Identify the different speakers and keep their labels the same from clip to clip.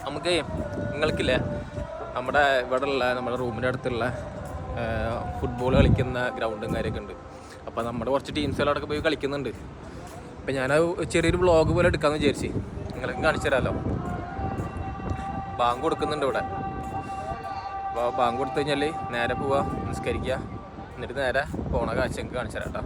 Speaker 1: നമുക്ക് നിങ്ങൾക്കില്ലേ നമ്മുടെ ഇവിടെ ഉള്ള നമ്മുടെ റൂമിൻ്റെ അടുത്തുള്ള ഫുട്ബോൾ കളിക്കുന്ന ഗ്രൗണ്ടും കാര്യമൊക്കെ ഉണ്ട്. അപ്പോൾ നമ്മുടെ കുറച്ച് ടീംസുകളൊക്കെ പോയി കളിക്കുന്നുണ്ട്. അപ്പോൾ ഞാൻ ചെറിയൊരു വ്ളോഗ് പോലെ എടുക്കാമെന്ന് വിചാരിച്ച് നിങ്ങൾക്ക് കാണിച്ചു തരാമല്ലോ. ബാങ്ക് കൊടുക്കുന്നുണ്ട് ഇവിടെ. അപ്പോൾ ബാങ്ക് കൊടുത്തു കഴിഞ്ഞാൽ നേരെ പോവുക, നിസ്കരിക്കുക, എന്നിട്ട് നേരെ പോണ കാഴ്ച നിങ്ങൾക്ക് കാണിച്ചു തരാം കേട്ടോ.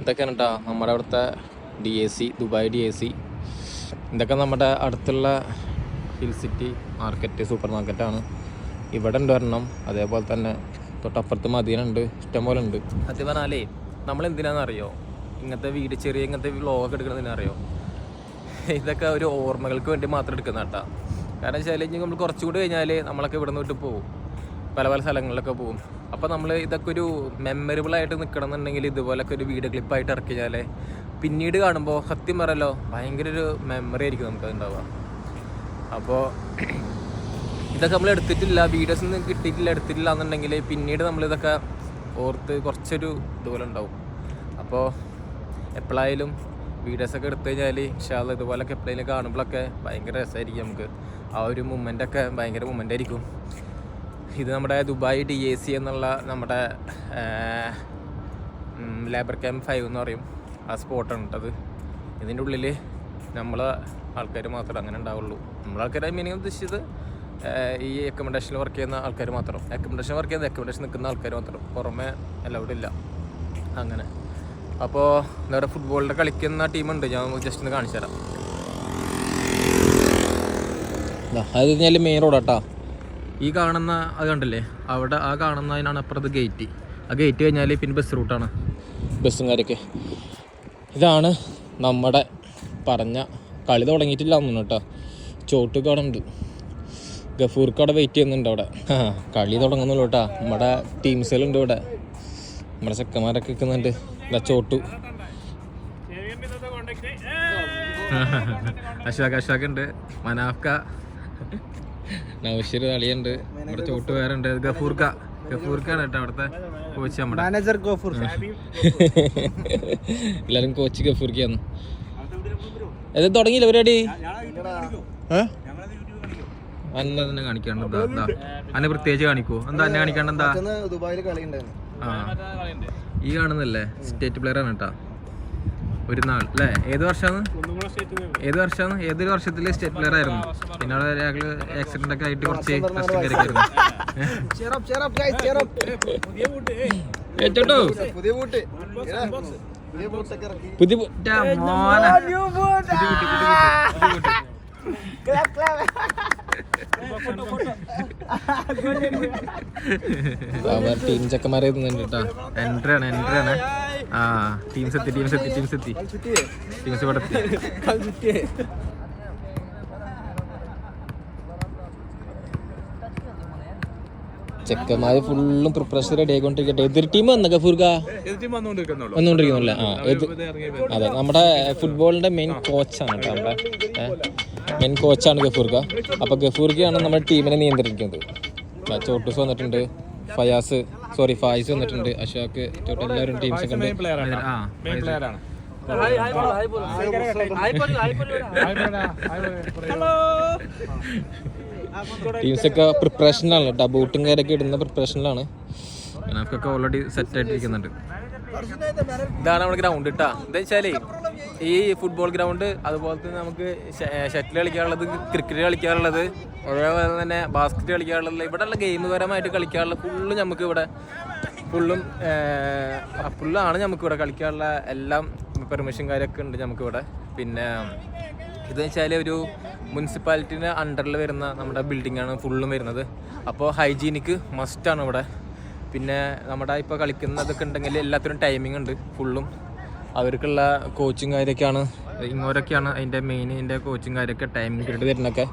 Speaker 1: ഇതൊക്കെയാണ് കേട്ടോ നമ്മുടെ അവിടുത്തെ DAC, ദുബായ് DAC. ഇതൊക്കെ നമ്മുടെ അടുത്തുള്ള ഹിൽ സിറ്റി മാർക്കറ്റ്, സൂപ്പർ മാർക്കറ്റാണ്. ഇവിടെ ഉണ്ട് ഒരെണ്ണം. അതേപോലെ തന്നെ തൊട്ടപ്പുറത്ത് മദീന ഉണ്ട്, ഇഷ്ടംപോലെ ഉണ്ട്. അത് പറഞ്ഞാലേ നമ്മൾ എന്തിനാണെന്നറിയോ ഇങ്ങനത്തെ വ്ളോഗൊക്കെ എടുക്കണമെന്നറിയോ? ഇതൊക്കെ ഒരു ഓർമ്മകൾക്ക് വേണ്ടി മാത്രം എടുക്കുന്ന കേട്ടോ. കാരണം വെച്ചാൽ നമ്മൾ കുറച്ചുകൂടി കഴിഞ്ഞാൽ നമ്മളൊക്കെ ഇവിടെ നിന്ന് വിട്ട് പോകും, പല പല സ്ഥലങ്ങളിലൊക്കെ പോകും. അപ്പോൾ നമ്മൾ ഇതൊക്കെ ഒരു മെമ്മറബിളായിട്ട് നിൽക്കണം എന്നുണ്ടെങ്കിൽ ഇതുപോലൊക്കെ ഒരു വീഡിയോ ക്ലിപ്പായിട്ട് ഇറക്കി കഴിഞ്ഞാൽ പിന്നീട് കാണുമ്പോൾ സത്യം പറയല്ലോ ഭയങ്കര ഒരു മെമ്മറി ആയിരിക്കും നമുക്കത് ഉണ്ടാവുക. അപ്പോൾ ഇതൊക്കെ നമ്മൾ എടുത്തിട്ടില്ല, വീഡിയോസ് ഒന്നും കിട്ടിയിട്ടില്ല, എടുത്തിട്ടില്ല എന്നുണ്ടെങ്കിൽ പിന്നീട് നമ്മളിതൊക്കെ ഓർത്ത് കുറച്ചൊരു ഇതുപോലെ ഉണ്ടാവും. അപ്പോൾ എപ്പോഴായാലും വീഡിയോസൊക്കെ എടുത്തു കഴിഞ്ഞാൽ ഇൻഷാല്ലാ ഇതുപോലൊക്കെ എപ്പോഴേലും കാണുമ്പോഴൊക്കെ ഭയങ്കര രസമായിരിക്കും. നമുക്ക് ആ ഒരു മൊമെൻ്റൊക്കെ ഭയങ്കര മൊമെൻ്റ് ആയിരിക്കും. ഇത് നമ്മുടെ ദുബായ് DAC എന്നുള്ള നമ്മുടെ ലേബർ ക്യാമ്പ് 5 എന്ന് പറയും, ആ സ്പോട്ടാണ് കേട്ടത്. ഇതിൻ്റെ ഉള്ളിൽ നമ്മളെ ആൾക്കാർ മാത്രമേ അങ്ങനെ ഉണ്ടാവുള്ളൂ. നമ്മളെ ആൾക്കാർ മീനിങ് ഉദ്ദേശിച്ചത് ഈ അക്കോമഡേഷനിൽ വർക്ക് ചെയ്യുന്ന ആൾക്കാർ മാത്രം, അക്കോമഡേഷൻ നിൽക്കുന്ന ആൾക്കാർ മാത്രം, പുറമെ എല്ലാവരും ഇല്ല അങ്ങനെ. അപ്പോൾ എന്താ ഫുട്ബോളിൻ്റെ കളിക്കുന്ന ടീമുണ്ട്, ഞാൻ ജസ്റ്റ് ഒന്ന് കാണിച്ചു തരാം. അത് കഴിഞ്ഞാൽ മെയിൻ റോഡാട്ടോ. ഈ കാണുന്ന അത് കണ്ടില്ലേ, അവിടെ ആ കാണുന്നതിനാണ് അപ്പുറത്ത് ഗേറ്റ്. ആ ഗേറ്റ് കഴിഞ്ഞാൽ പിന്നെ ബസ് റൂട്ടാണ്, ബസ്സും കാര്യമൊക്കെ. ഇതാണ് നമ്മുടെ പറഞ്ഞ കളി തുടങ്ങിയിട്ടില്ല ഒന്നും കേട്ടോ. ചോട്ടൊക്കെ അവിടെ ഉണ്ട്, ഗഫൂർക്ക് അവിടെ വെയിറ്റ് ചെയ്യുന്നുണ്ട് അവിടെ. കളി തുടങ്ങുന്നുള്ളൂ കേട്ടോ. നമ്മുടെ ടീംസുകളുണ്ട് ഇവിടെ, നമ്മുടെ ചെക്കന്മാരൊക്കെ നിൽക്കുന്നുണ്ട്. ചോട്ടു അശാഖ് ഉണ്ട്, മനാഫ്ക, നൗഷീർ അളിയുണ്ട്, നമ്മുടെ ചോട്ട് വേറെ ഉണ്ട്. ഗഫൂർക്കാണ് കേട്ടോ അവിടുത്തെ കോച്ച്, നമ്മുടെ മാനേജർ ഗഫൂർ. എല്ലാരും കോച്ച് ഗഫൂർക്കാന്ന്. ഇത് തുടങ്ങിയില്ല പരിപാടി. അന്നെ തന്നെ കാണിക്കാണ്ട് എന്താ അന്നെ പ്രത്യേകിച്ച് കാണിക്കോ? എന്താ എന്നെ കാണിക്കാണ്ട് എന്താ? ആ ഈ കാണുന്നല്ലേ സ്റ്റേറ്റ് പ്ലെയർ ആണ് കേട്ടോ. ഒരു നാൾ അല്ലേ, ഏതൊരു വർഷമാണ് ഏതൊരു വർഷത്തിൽ സ്റ്റേറ്റ് പ്ലെയർ ആയിരുന്നു. പിന്നെ അവിടെ ആക്സിഡന്റ് ഒക്കെ ആയിട്ട് കുറച്ച് ടെസ്റ്റും കാര്യമൊക്കെ ടീം ചെക്കന്മാരെ കേട്ടോ. എൻട്രി ആണ്. ആ ടീംസ് എത്തി. ചെക്കന്മാര് ഫുള്ളും പ്രിപ്പറേഷൻ റെഡി ആയിക്കൊണ്ടിരിക്കട്ടെ. എതിർ ടീം വന്ന ഗഫൂർക്ക വന്നുകൊണ്ടിരിക്കുന്നുല്ലേ? അതെ, നമ്മുടെ ഫുട്ബോളിന്റെ മെയിൻ കോച്ചാണ് കേട്ടോ. നമ്മുടെ മെയിൻ കോച്ചാണ് ഗഫൂർക്ക. അപ്പൊ ഗഫൂർക്കയാണ് നമ്മുടെ ടീമിനെ നിയന്ത്രിക്കുന്നത്. ചോട്ടൂസ് വന്നിട്ടുണ്ട്, ഫായിസ് വന്നിട്ടുണ്ട്, അശോക്, ചോട്ട്, എല്ലാവരും ടീംസ് ഒക്കെ ഉണ്ട്. ടീംസൊക്കെ പ്രിപ്പറേഷനിലാണ് കേട്ടോ. ബൂട്ടും കാര്യമൊക്കെ ഇടുന്ന പ്രിപ്പറേഷനിലാണ്. നമുക്കൊക്കെ ഓൾറെഡി സെറ്റ് ആയിട്ടിരിക്കുന്നുണ്ട്. ഇതാണ് നമ്മുടെ ഗ്രൗണ്ട് കേട്ടോ. എന്താ വെച്ചാല് ഈ ഫുട്ബോൾ ഗ്രൗണ്ട്, അതുപോലെ തന്നെ നമുക്ക് ഷട്ടിൽ കളിക്കാനുള്ളത്, ക്രിക്കറ്റ് കളിക്കാനുള്ളത്, അതേപോലെ തന്നെ ബാസ്കറ്റ് കളിക്കാനുള്ളത്, ഇവിടെയുള്ള ഗെയിം പരമായിട്ട് കളിക്കാനുള്ള നമുക്ക് ഇവിടെ ഫുള്ളാണ് നമുക്കിവിടെ കളിക്കാനുള്ള എല്ലാം പെർമിഷൻ കാര്യമൊക്കെ ഉണ്ട് നമുക്കിവിടെ. പിന്നെ ഇതെന്ന് വെച്ചാൽ ഒരു മുനിസിപ്പാലിറ്റിൻ്റെ അണ്ടറിൽ വരുന്ന നമ്മുടെ ബിൽഡിങ്ങാണ് ഫുള്ളും വരുന്നത്. അപ്പോൾ ഹൈജീനിക്ക് മസ്റ്റാണ് ഇവിടെ. പിന്നെ നമ്മുടെ ഇപ്പോൾ കളിക്കുന്നതൊക്കെ ഉണ്ടെങ്കിൽ എല്ലാത്തിനും ടൈമിംഗ് ഉണ്ട് ഫുള്ളും. അവർക്കുള്ള കോച്ചിങ് കാര്യമൊക്കെയാണ് ഇങ്ങോട്ടൊക്കെയാണ് അതിൻ്റെ കോച്ചിങ് കാര്യമൊക്കെ ടൈമിംഗ് പീരീഡ് വരുന്നൊക്കെ.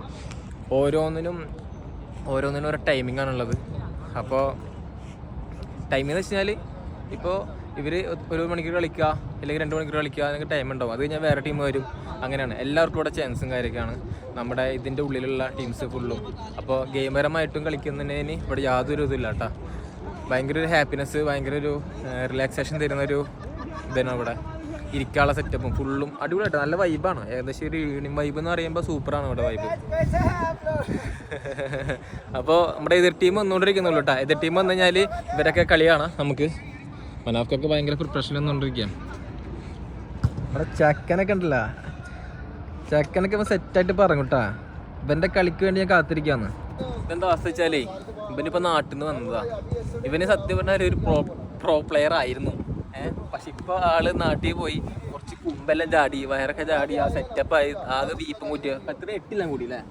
Speaker 1: ഓരോന്നിനും ഓരോ ടൈമിംഗ് ആണുള്ളത്. അപ്പോൾ ടൈമിംഗ് എന്ന് വെച്ച് കഴിഞ്ഞാൽ ഇപ്പോൾ ഇവർ 1 മണിക്കൂർ കളിക്കുക അല്ലെങ്കിൽ 2 മണിക്കൂർ കളിക്കുക, അതിനൊക്കെ ടൈം ഉണ്ടാവും. അത് കഴിഞ്ഞാൽ വേറെ ടീം വരും. അങ്ങനെയാണ് എല്ലാവർക്കും ഇവിടെ ചാൻസും കാര്യമൊക്കെയാണ് നമ്മുടെ ഇതിൻ്റെ ഉള്ളിലുള്ള ടീംസ് ഫുള്ളും. അപ്പോൾ ഗെയിം പരമായിട്ടും കളിക്കുന്നതിന് ഇവിടെ യാതൊരു ഇതില്ല കേട്ടോ. ഭയങ്കര ഒരു ഹാപ്പിനെസ്, ഭയങ്കര ഒരു റിലാക്സേഷൻ തരുന്നൊരു ഇതാണ് ഇവിടെ. ഇരിക്കാനുള്ള സെറ്റപ്പും ഫുള്ളും അടിപൊളിയായിട്ട് നല്ല വൈബാണ്. ഏകദേശം ഒരു ഈവനിങ് വൈബ് എന്ന് പറയുമ്പോൾ സൂപ്പറാണ് ഇവിടെ വൈബ്. അപ്പോൾ നമ്മുടെ എതിർ ടീം വന്നുകൊണ്ടിരിക്കുന്നുള്ളൂ കേട്ടോ. എതിർ ടീം വന്നു കഴിഞ്ഞാൽ ഇവരൊക്കെ കളിയാണ്. നമുക്ക് മനാഫ്ക്കൊക്കെ ഭയങ്കര പ്രിപ്പറേഷൻ വന്നുകൊണ്ടിരിക്കുകയാണ്. നമ്മുടെ ചക്കനൊക്കെ ഉണ്ടല്ലോ, ചക്കനൊക്കെ ഇപ്പം സെറ്റായിട്ട് പറഞ്ഞു കേട്ടാ. ഇവൻ്റെ കളിക്ക് വേണ്ടി ഞാൻ കാത്തിരിക്കുകയാണ്. ഇതെന്താ അവസ്ഥ വെച്ചാലേ ഇവനിപ്പോൾ നാട്ടിൽ നിന്ന് വന്നതാ. ഇവന് സത്യം പറഞ്ഞാൽ ഒരു പ്രോ പ്ലെയർ ആയിരുന്നു. പക്ഷെ ഇപ്പോൾ ആള് നാട്ടിൽ പോയി കുറച്ച് കുമ്പെല്ലാം ചാടി, വയറൊക്കെ ചാടി, ആ സെറ്റപ്പായി ആകെ വീപ്പം കൂട്ടിയ എത്ര 8 കൂടി അല്ലേ,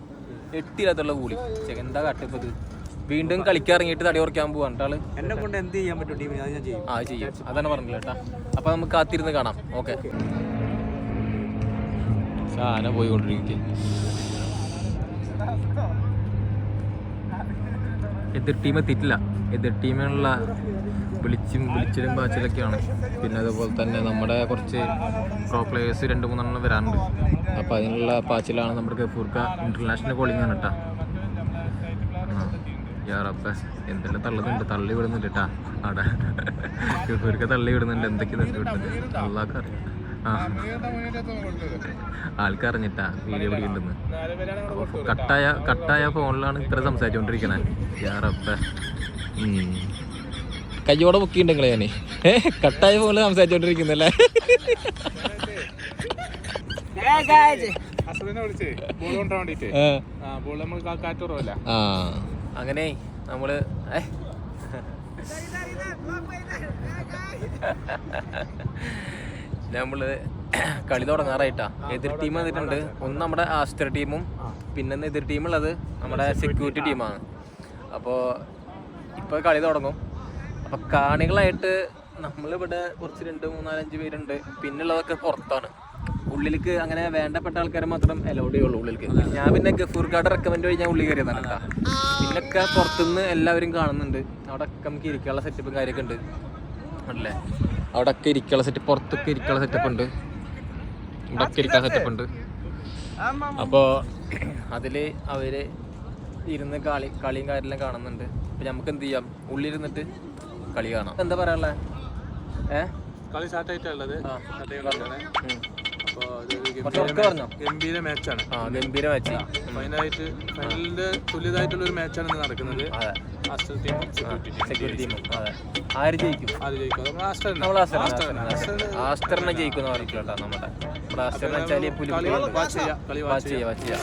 Speaker 1: 8 കൂടി. എന്താ കാട്ടിപ്പത് വീണ്ടും കളിക്കിറങ്ങിയിട്ട് തടി കുറയ്ക്കാൻ പോവാണ് ആള്.
Speaker 2: എന്നെ കൊണ്ട് എന്ത് ചെയ്യാൻ പറ്റും ടീമിന് അത് ഞാൻ ചെയ്യും.
Speaker 1: ചെയ്യും, അതാണ് പറഞ്ഞില്ല കേട്ടാ. അപ്പൊ നമുക്ക് കാത്തിരുന്ന് കാണാം. ഓക്കെ, സാധനം പോയിക്കൊണ്ടിരിക്കും. എതിർ ടീം എത്തിയിട്ടില്ല. എതിർ ടീമിനുള്ള വിളിച്ചിലും പാച്ചിലൊക്കെയാണ്. പിന്നെ അതുപോലെ തന്നെ നമ്മുടെ കുറച്ച് പ്രോ പ്ലേയേഴ്സ് 2-3 വരാനുണ്ട്. അപ്പോൾ അതിനുള്ള പാച്ചിലാണ് നമ്മുടെ ഗഫൂർക്ക. ഇന്റർനാഷണൽ കോളിംഗ് ആണ് കേട്ടാ. യാറപ്പ എന്തെല്ലാം തള്ളി വിടുന്നുണ്ട് കേട്ടാ. അവിടെ ഗഫൂർക്ക തള്ളി വിടുന്നുണ്ട്. എന്തൊക്കെ തള്ളി വിടുന്നുണ്ട് അള്ളാഹ്ക്കറിയാം. ആൾക്കറിഞ്ഞിട്ടാ വീഡിയോ പിടിക്കുന്നുണ്ടെന്ന്. അപ്പോൾ കട്ടായ ഫോണിലാണ് ഇത്ര സംസാരിച്ചുകൊണ്ടിരിക്കണേ. യാറപ്പ കയ്യോടെ പൊക്കിയിട്ടുണ്ടെങ്കിലേ ഞാന് കട്ടായ ഫോണിൽ സംസാരിച്ചോണ്ടിരിക്കുന്നല്ലേ. അങ്ങനെ നമ്മള് കളി തുടങ്ങാറായിട്ടാ. എതിർ ടീം വന്നിട്ടുണ്ട്. ഒന്ന് നമ്മുടെ ആസ്റ്റർ ടീമും പിന്നെ എതിർ ടീമുള്ളത് നമ്മുടെ സെക്യൂരിറ്റി ടീമാണ്. അപ്പോൾ ഇപ്പോൾ കളി തുടങ്ങും. അപ്പോൾ കാണികളായിട്ട് നമ്മളിവിടെ കുറച്ച് 2-3-4-5 പേരുണ്ട്. പിന്നുള്ളതൊക്കെ പുറത്താണ്. ഉള്ളിലേക്ക് അങ്ങനെ വേണ്ടപ്പെട്ട ആൾക്കാരെ മാത്രം അലൗഡ് ചെയ്യുള്ളൂ ഉള്ളിലേക്ക്. ഞാൻ പിന്നെ ഗഫൂർക്കാരുടെ റെക്കമെൻഡ് വഴി ഞാൻ ഉള്ളിൽ കയറിയതാണ് കേട്ടോ. പിന്നൊക്കെ പുറത്തുനിന്ന് എല്ലാവരും കാണുന്നുണ്ട്. അവിടെ ഒക്കെ നമുക്ക് ഇരിക്കാനുള്ള സെറ്റപ്പും കാര്യമൊക്കെ ഉണ്ട് അല്ലേ. അവിടെ ഒക്കെ ഇരിക്കാനുള്ള സെറ്റപ്പ്, പുറത്തൊക്കെ ഇരിക്കാനുള്ള സെറ്റപ്പ് ഉണ്ട്, ഇവിടെ ഒക്കെ ഇരിക്കാൻ സെറ്റപ്പ് ഉണ്ട്. അപ്പോൾ അതിൽ അവർ ഇരുന്ന് കളിയും കാര്യമെല്ലാം കാണുന്നുണ്ട്. അപ്പം നമുക്ക് എന്ത് ചെയ്യാം, ഉള്ളിലിരുന്നിട്ട് കളി കാണാം. എന്താ പറയാനുള്ളത്?
Speaker 2: കളി സ്റ്റാർട്ട് ആയിട്ടുള്ളത് ഗംഭീര മാച്ചാണ്.
Speaker 1: ഗംഭീര മാച്ച്.
Speaker 2: ഫൈനലിന്റെ തുല്യതായിട്ടുള്ള ഒരു മാച്ചാണ് ഇന്ന് നടക്കുന്നത്.
Speaker 1: സെക്യൂരിറ്റി ടീമും. ആര് ജയിക്കും? ആസ്റ്ററിനെ ജയിക്കുന്ന പറഞ്ഞിട്ടുണ്ടോ നമ്മുടെ ആസ്റ്ററിനെ വെച്ചാൽ വാച്ച് ചെയ്യാം.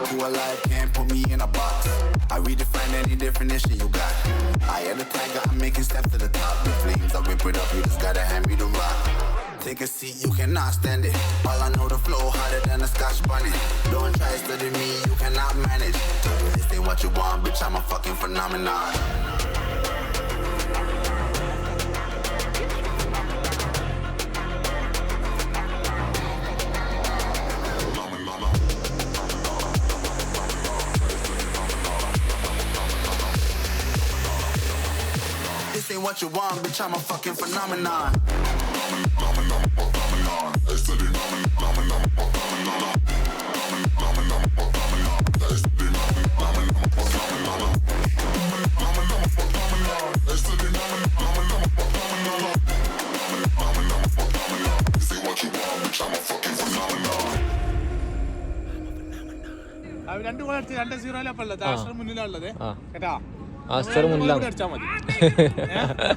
Speaker 3: Who alive can't put me in a box. I redefine any definition you got. I am the tiger, I'm making steps to the top. The flames, I whip it up, you just gotta hand me the rock. Take a seat, you cannot stand it. All I know, the flow harder than a Scotch bonnet. Don't try study me, you cannot manage. This ain't what you want, bitch, I'm a fucking phenomenon. This ain't what you want, bitch, I'm a fucking phenomenon.
Speaker 2: രണ്ട് goal അടിച്ച് 2-0 Aster മുന്നിലുള്ളത് കേട്ടാ.
Speaker 1: Aster മുന്നിലാണ്.
Speaker 2: അടിച്ചാൽ മതി.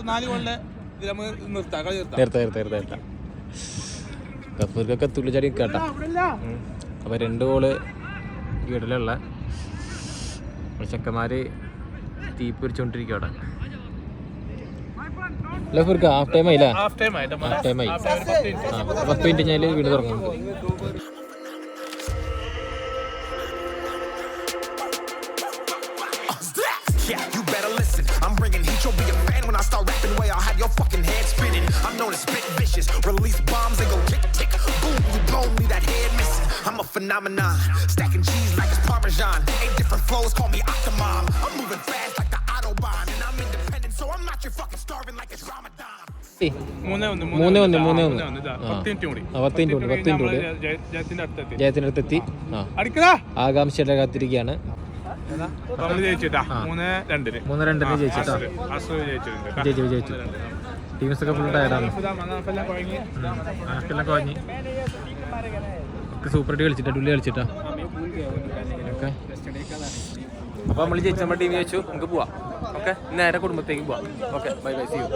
Speaker 2: 4 ഗോളില് നിർത്താം.
Speaker 1: ഗഫൂർക്കൊക്കെ തുള്ളിച്ചാടി കേട്ടാ. അപ്പൊ 2 ഗോള് വീട്ടിലുള്ള ചെക്കന്മാര് തീ പൊരിച്ചോണ്ടിരിക്കും അവിടെ. ഗഫൂർക്ക് ഹാഫ് ടൈം ആയില്ലേ? ഹാഫ് ടൈം ആയി. 10 മിനിറ്റ് കഴിഞ്ഞാൽ വീട് തുടങ്ങും.
Speaker 3: Yeah, you better listen. I'm bringing heat, you'll be a fan when I start rapping. Way I'll have your fucking head spinning. I'm known as spit vicious. Release bombs and go tick tick. Boom, you blow me that head missing. I'm a phenomenon. Stacking cheese like it's Parmesan. 8 different flows, call me Octomom. I'm moving fast like the Autobahn, and I'm independent, so I'm not your you're fucking starving like it's Ramadan.
Speaker 1: 3-1 ജയത്തിന്റെ അടുത്തെത്തി. ആകാംക്ഷയുടെ കാത്തിരിക്കുകയാണ്. 3-2 ജയിച്ചിട്ടാ. ജയിച്ചു. ടീംസൊക്കെ full ടയർഡാണ്. കുഴഞ്ഞ് സൂപ്പറായിട്ട് കളിച്ചിട്ടാ, ഡുള്ളി കളിച്ചിട്ടാ. Okay, അപ്പോൾ നമ്മൾ ജയിച്ചു, നമ്മുടെ team ജയിച്ചു. നമുക്ക് പോവാം. ഓക്കെ, നേരെ കുടുംബത്തേക്ക് പോവാം. Okay, bye bye, see U.